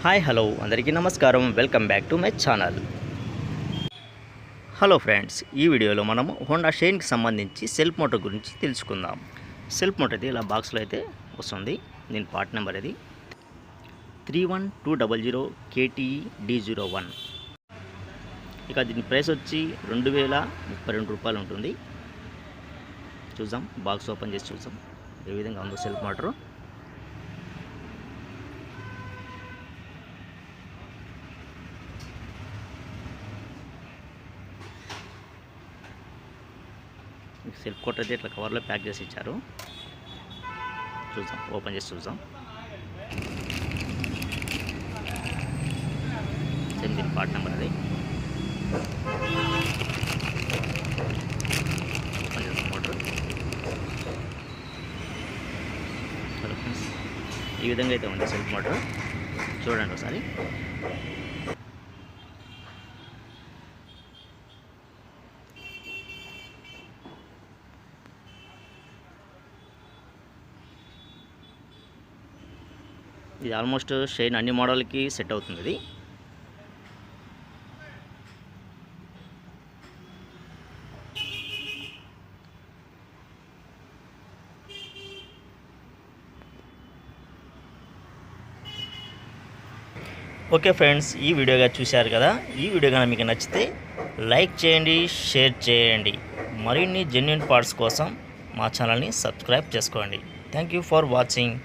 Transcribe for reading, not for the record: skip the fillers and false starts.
Hi hello అందరికీ నమస్కారం. Welcome back to my channel. Hello friends, ఈ వీడియోలో మనము హోండా షైన్కి సంబంధించి సెల్ఫ్ మోటార్ గురించి తెలుసుకుందాం. సెల్ఫ్ మోటార్ అయితే ఇలా బాక్స్లో అయితే వస్తుంది. దీని పార్ట్ నెంబర్ ఇది 31200 KTD01. ఇక దీని ప్రైస్ వచ్చి 2032 రూపాయలు ఉంటుంది. చూద్దాం, బాక్స్ ఓపెన్ చేసి చూద్దాం ఏ విధంగా ఉందో సెల్ఫ్ మోటారు. సెల్ఫ్ కోట్ అయితే ఇట్లా కవర్లో ప్యాక్ చేసి ఇచ్చారు. చూద్దాం, ఓపెన్ చేసి చూద్దాం. సేమ్ దీని పార్ట్ నెంబర్ అది. ఓపెన్ చేద్దాం మోటార్. హలో ఫ్రెండ్స్, ఈ విధంగా అయితే ఉంది సెల్ఫ్ మోటార్. చూడండి ఒకసారి. ఇది ఆల్మోస్ట్ షైన్ అన్ని మోడల్కి సెట్ అవుతుంది. ఇది ఓకే ఫ్రెండ్స్, ఈ వీడియోగా చూశారు కదా. ఈ వీడియో కనుక మీకు నచ్చితే లైక్ చేయండి, షేర్ చేయండి. మరిన్ని జెన్యూన్ పార్ట్స్ కోసం మా ఛానల్ని సబ్స్క్రైబ్ చేసుకోండి. Thank you for watching.